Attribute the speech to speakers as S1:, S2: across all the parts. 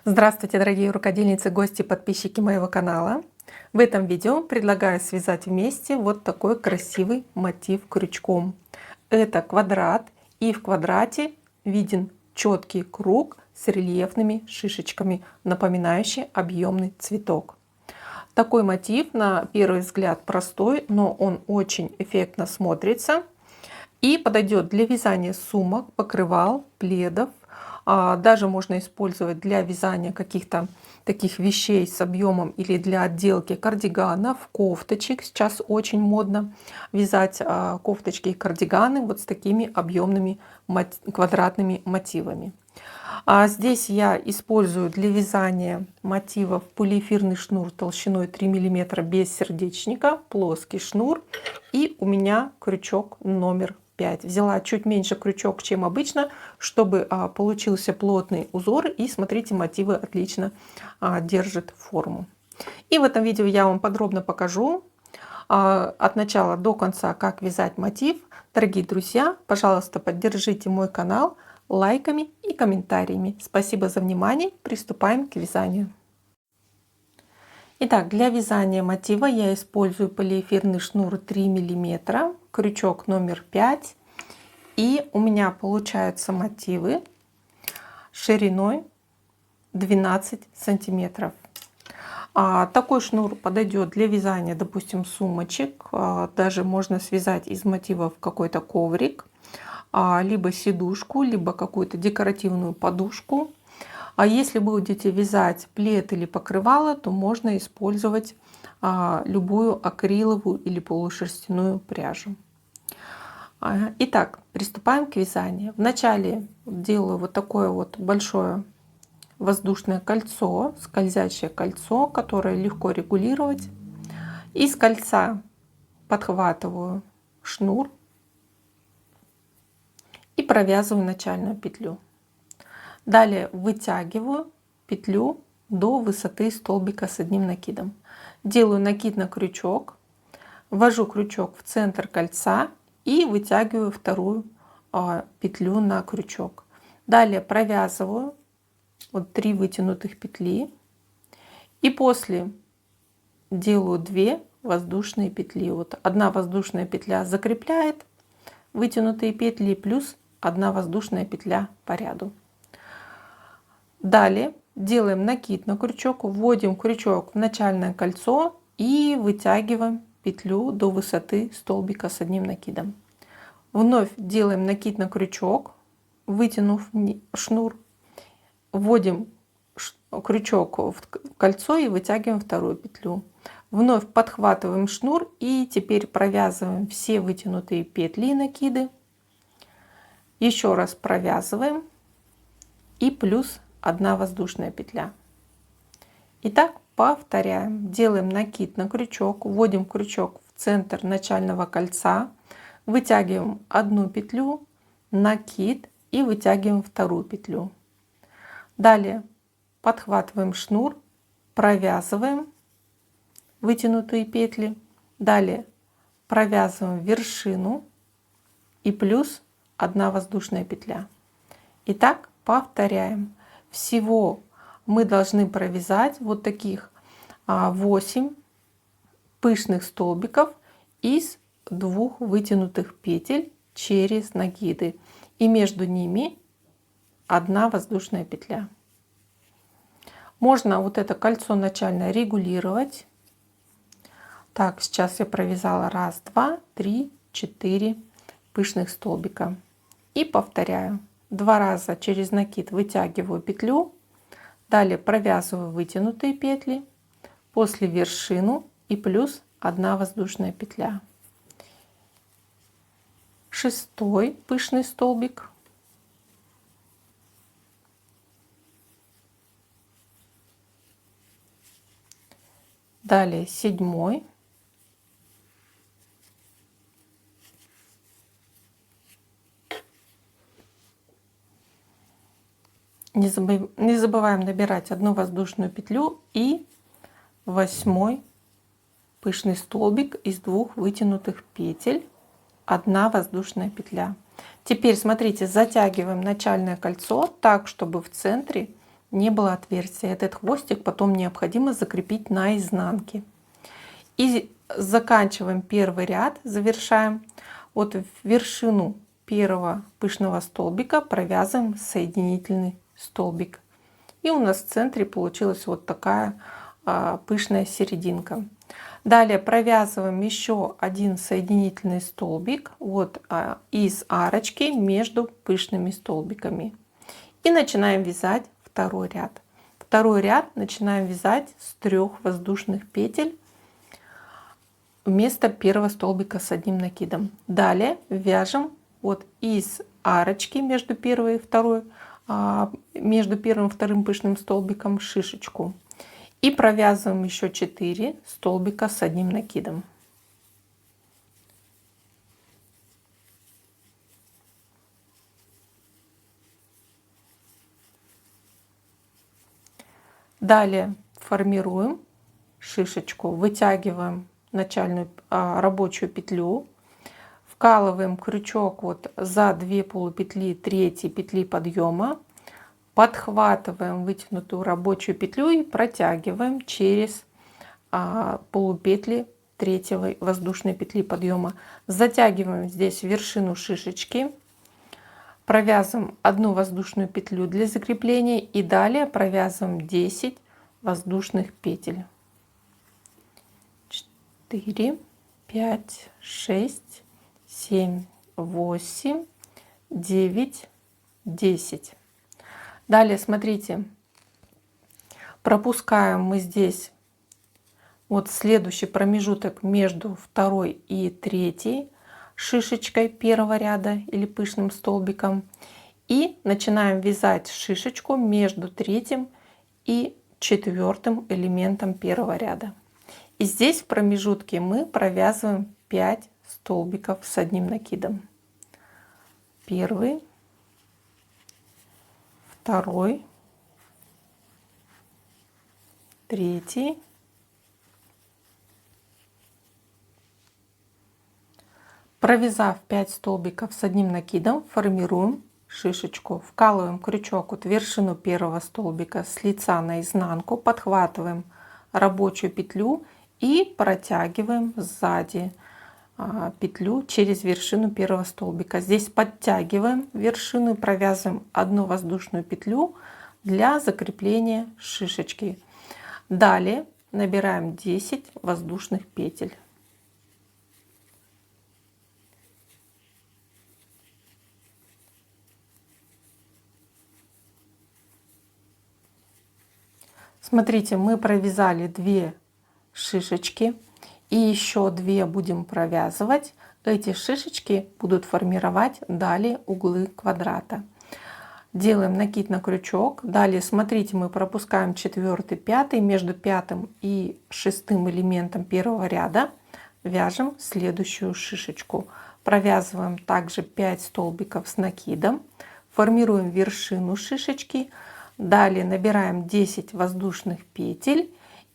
S1: Здравствуйте, дорогие рукодельницы, гости, подписчики моего канала. В этом видео предлагаю связать вместе вот такой красивый мотив крючком. Это квадрат, и в квадрате виден четкий круг с рельефными шишечками, напоминающий объемный цветок. Такой мотив на первый взгляд простой, но он очень эффектно смотрится и подойдет для вязания сумок, покрывал, пледов. Даже можно использовать для вязания каких-то таких вещей с объемом или для отделки кардиганов, кофточек. Сейчас очень модно вязать кофточки и кардиганы вот с такими объемными квадратными мотивами. Здесь я использую для вязания мотивов полиэфирный шнур толщиной 3 мм без сердечника, плоский шнур, и у меня крючок номер 5. Взяла чуть меньше крючок, чем обычно, чтобы получился плотный узор, и смотрите, мотивы отлично держат форму. И в этом видео я вам подробно покажу от начала до конца, как вязать мотив. Дорогие друзья, пожалуйста, поддержите мой канал лайками и комментариями. Спасибо за внимание. Приступаем к вязанию. Итак, для вязания мотива я использую полиэфирный шнур 3 мм, крючок номер 5, и у меня получаются мотивы шириной 12 сантиметров. Такой шнур подойдет для вязания, допустим, сумочек. Даже можно связать из мотивов какой-то коврик, либо сидушку, либо какую-то декоративную подушку. А если будете вязать плед или покрывало, то можно использовать любую акриловую или полушерстяную пряжу. Итак, приступаем к вязанию. Вначале делаю вот такое вот большое воздушное кольцо, скользящее кольцо, которое легко регулировать. Из кольца подхватываю шнур и провязываю начальную петлю. Далее вытягиваю петлю до высоты столбика с одним накидом. Делаю накид на крючок, ввожу крючок в центр кольца и вытягиваю вторую петлю на крючок. Далее провязываю вот 3 вытянутых петли, и после делаю 2 воздушные петли. Вот одна воздушная петля закрепляет вытянутые петли, плюс 1 воздушная петля по ряду. Далее делаем накид на крючок, вводим крючок в начальное кольцо и вытягиваем петлю до высоты столбика с одним накидом. Вновь делаем накид на крючок, вытянув шнур, вводим крючок в кольцо и вытягиваем вторую петлю. Вновь подхватываем шнур и теперь провязываем все вытянутые петли и накиды. Еще раз провязываем и плюс 1 воздушная петля. Итак, повторяем. Делаем накид на крючок, вводим крючок в центр начального кольца, вытягиваем 1 петлю, накид и вытягиваем вторую петлю. Далее подхватываем шнур, провязываем вытянутые петли. Далее провязываем вершину и плюс 1 воздушная петля. Итак, повторяем. Всего мы должны провязать вот таких 8 пышных столбиков из 2 вытянутых петель через накиды, и между ними 1 воздушная петля. Можно вот это кольцо начальное регулировать. Так, сейчас я провязала 1, 2, 3, 4 пышных столбика и повторяю. 2 раза через накид вытягиваю петлю, далее провязываю вытянутые петли, после вершину и плюс 1 воздушная петля. 6 пышный столбик. Далее 7. Не забываем набирать 1 воздушную петлю и 8 пышный столбик из 2 вытянутых петель, 1 воздушная петля. Теперь смотрите, затягиваем начальное кольцо так, чтобы в центре не было отверстия. Этот хвостик потом необходимо закрепить на изнанке. И заканчиваем первый ряд, завершаем. Вот в вершину первого пышного столбика провязываем соединительный столбик. И у нас в центре получилась вот такая пышная серединка. Далее провязываем еще один соединительный столбик вот из арочки между пышными столбиками. И начинаем вязать второй ряд. Второй ряд начинаем вязать с 3 воздушных петель вместо первого столбика с одним накидом. Далее вяжем вот из арочки между первой и второй, между первым и вторым пышным столбиком шишечку. И провязываем еще 4 столбика с одним накидом. Далее формируем шишечку, вытягиваем начальную рабочую петлю, вкалываем крючок вот за 2 полупетли третьей петли подъема, подхватываем вытянутую рабочую петлю и протягиваем через полупетли третьей воздушной петли подъема. Затягиваем здесь вершину шишечки, провязываем 1 воздушную петлю для закрепления и далее провязываем 10 воздушных петель. 4, 5, 6, 7, 8, 9, 10. Далее смотрите, пропускаем мы здесь вот следующий промежуток между второй и третьей шишечкой первого ряда или пышным столбиком и начинаем вязать шишечку между третьим и четвертым элементом первого ряда. И здесь в промежутке мы провязываем 5 столбиков с одним накидом. Первый, второй, третий, провязав 5 столбиков с одним накидом, формируем шишечку, вкалываем крючок от вершину первого столбика с лица на изнанку, подхватываем рабочую петлю и протягиваем сзади петлю через вершину первого столбика. Здесь подтягиваем вершину и провязываем 1 воздушную петлю для закрепления шишечки. Далее набираем 10 воздушных петель. Смотрите, мы провязали 2 шишечки и еще 2 будем провязывать. Эти шишечки будут формировать далее углы квадрата. Делаем накид на крючок. Далее смотрите, мы пропускаем 4, 5, между 5 и 6 элементом первого ряда вяжем следующую шишечку. Провязываем также 5 столбиков с накидом, формируем вершину шишечки. Далее набираем 10 воздушных петель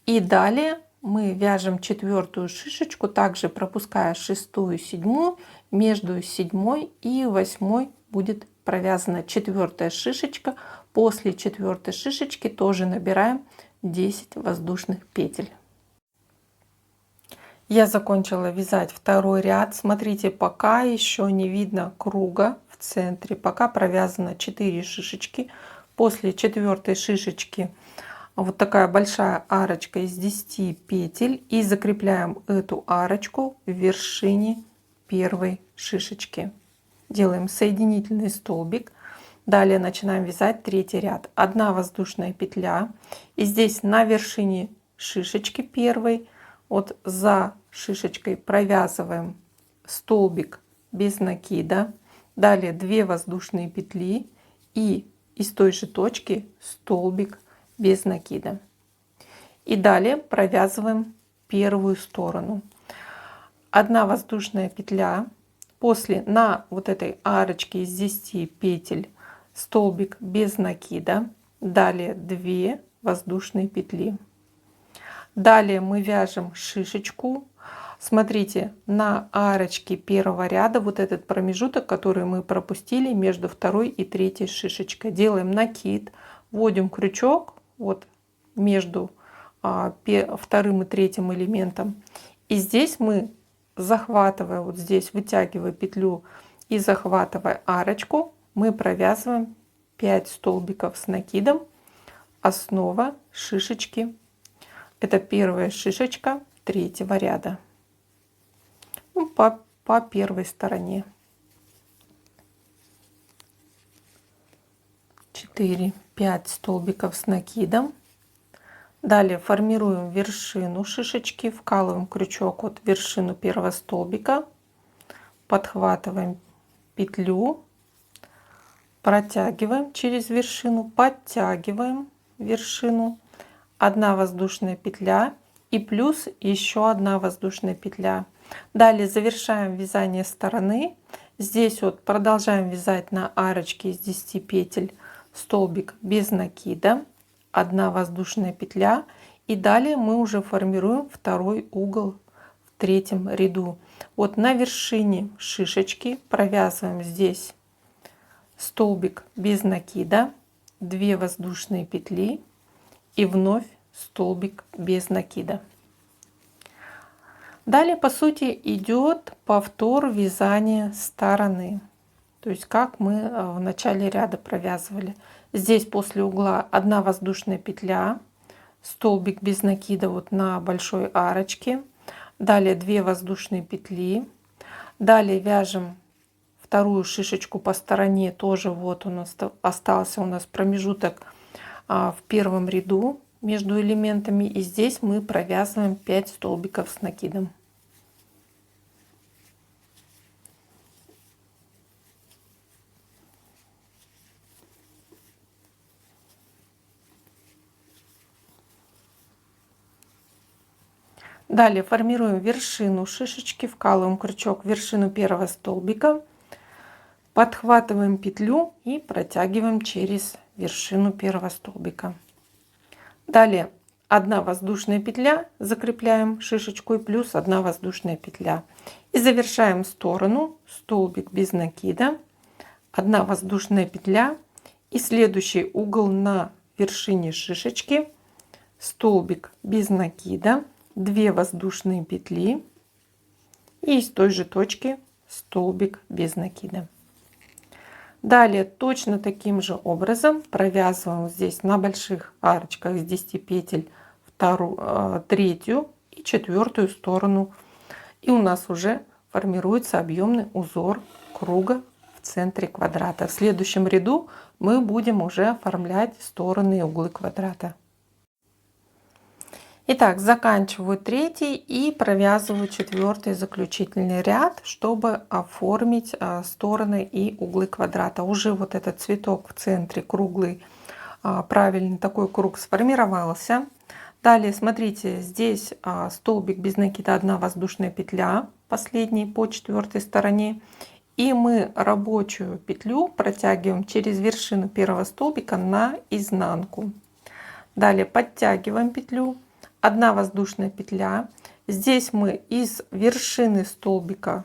S1: и далее мы вяжем 4-ю шишечку, также пропуская 6-ю и 7-ю. Между 7-й и 8-й будет провязана 4-я шишечка. После 4-й шишечки тоже набираем 10 воздушных петель. Я закончила вязать второй ряд. Смотрите, пока еще не видно круга в центре, пока провязано 4 шишечки. После 4-й шишечки вот такая большая арочка из 10 петель и закрепляем эту арочку в вершине первой шишечки. Делаем соединительный столбик. Далее начинаем вязать третий ряд. 1 воздушная петля. И здесь на вершине шишечки первой, вот за шишечкой провязываем столбик без накида. Далее 2 воздушные петли и из той же точки столбик без накида. И далее провязываем первую сторону. 1 воздушная петля. После на вот этой арочке из 10 петель столбик без накида. Далее 2 воздушные петли. Далее мы вяжем шишечку. Смотрите, на арочке первого ряда вот этот промежуток, который мы пропустили между 2-й и 3-й шишечкой, делаем накид, вводим крючок вот между вторым и третьим элементом. И здесь мы, захватывая вот здесь, вытягивая петлю и захватывая арочку, мы провязываем 5 столбиков с накидом, основа шишечки. Это первая шишечка третьего ряда, ну, по первой стороне. 4-5 столбиков с накидом. Далее формируем вершину шишечки, вкалываем крючок от вершину первого столбика, подхватываем петлю, протягиваем через вершину, подтягиваем вершину, 1 воздушная петля и плюс еще 1 воздушная петля. Далее завершаем вязание стороны. Здесь вот продолжаем вязать на арочке из 10 петель столбик без накида, 1 воздушная петля, и далее мы уже формируем второй угол в третьем ряду. Вот на вершине шишечки провязываем здесь столбик без накида, 2 воздушные петли и вновь столбик без накида. Далее по сути идет повтор вязания стороны, то есть как мы в начале ряда провязывали. Здесь после угла 1 воздушная петля, столбик без накида вот на большой арочке, далее 2 воздушные петли, далее вяжем вторую шишечку по стороне, тоже вот у нас остался у нас промежуток в первом ряду между элементами, и здесь мы провязываем 5 столбиков с накидом. Далее формируем вершину шишечки, вкалываем крючок в вершину первого столбика, подхватываем петлю и протягиваем через вершину первого столбика. Далее 1 воздушная петля, закрепляем шишечку и плюс 1 воздушная петля. И завершаем сторону, столбик без накида, 1 воздушная петля и следующий угол на вершине шишечки, столбик без накида, 2 воздушные петли и из той же точки столбик без накида. Далее точно таким же образом провязываем здесь на больших арочках с 10 петель третью и четвертую сторону, и у нас уже формируется объемный узор круга в центре квадрата. В следующем ряду мы будем уже оформлять стороны и углы квадрата. Итак, заканчиваю третий и провязываю четвертый заключительный ряд, чтобы оформить стороны и углы квадрата. Уже вот этот цветок в центре круглый, правильный такой круг сформировался. Далее смотрите, здесь столбик без накида, 1 воздушная петля, последний по четвертой стороне, и мы рабочую петлю протягиваем через вершину первого столбика на изнанку. Далее подтягиваем петлю, 1 воздушная петля. Здесь мы из вершины столбика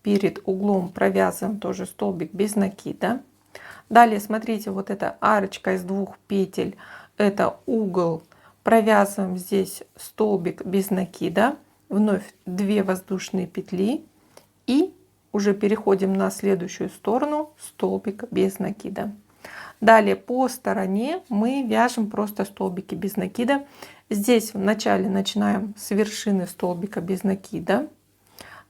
S1: перед углом провязываем тоже столбик без накида. Далее смотрите, вот эта арочка из 2 петель, это угол, провязываем здесь столбик без накида, вновь 2 воздушные петли и уже переходим на следующую сторону, столбик без накида. Далее по стороне мы вяжем просто столбики без накида. Здесь вначале начинаем с вершины столбика без накида.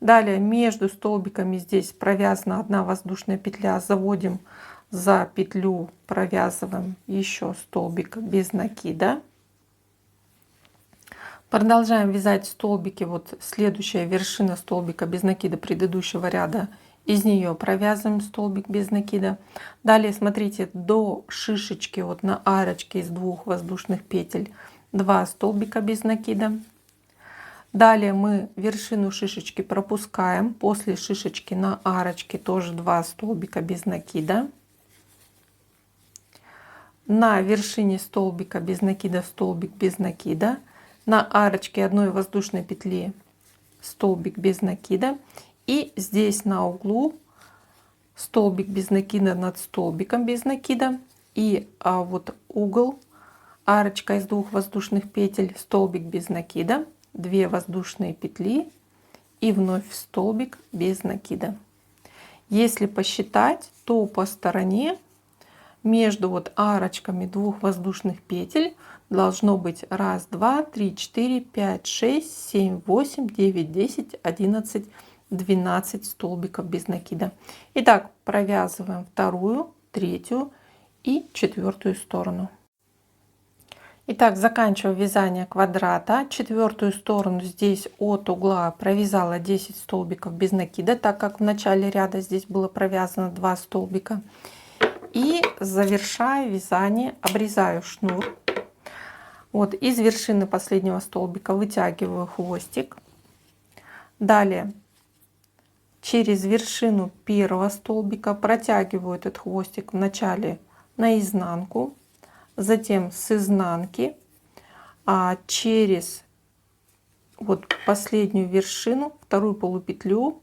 S1: Далее между столбиками здесь провязана 1 воздушная петля, заводим за петлю, провязываем еще столбик без накида. Продолжаем вязать столбики. Вот следующая вершина столбика без накида предыдущего ряда, из нее провязываем столбик без накида. Далее смотрите, до шишечки вот на арочке из 2 воздушных петель 2 столбика без накида. Далее мы вершину шишечки пропускаем, после шишечки на арочке тоже 2 столбика без накида. На вершине столбика без накида столбик без накида, на арочке 1 воздушной петли столбик без накида, и здесь на углу столбик без накида над столбиком без накида, И вот угол, арочка из 2 воздушных петель, столбик без накида, 2 воздушные петли и вновь столбик без накида. Если посчитать, то по стороне между вот арочками 2 воздушных петель должно быть 1, 2, 3, 4, 5, 6, 7, 8, 9, 10, 11, 12 столбиков без накида. Итак, провязываем вторую, третью и четвертую сторону. Итак, заканчиваю вязание квадрата. Четвертую сторону здесь от угла провязала 10 столбиков без накида, так как в начале ряда здесь было провязано 2 столбика. И завершаю вязание, обрезаю шнур. Вот из вершины последнего столбика вытягиваю хвостик. Далее через вершину первого столбика протягиваю этот хвостик вначале на изнанку, затем с изнанки через вот последнюю вершину, вторую полупетлю,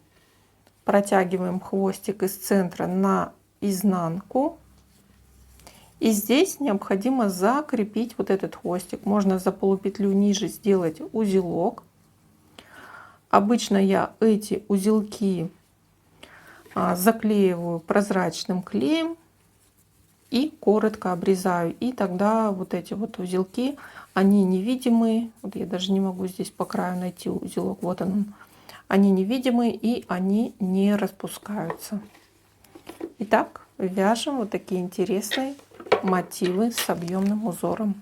S1: протягиваем хвостик из центра на изнанку. И здесь необходимо закрепить вот этот хвостик. Можно за полупетлю ниже сделать узелок. Обычно я эти узелки заклеиваю прозрачным клеем и коротко обрезаю. И тогда вот эти вот узелки, они невидимые. Вот я даже не могу здесь по краю найти узелок. Вот он. Они невидимые и они не распускаются. Итак, вяжем вот такие интересные мотивы с объемным узором.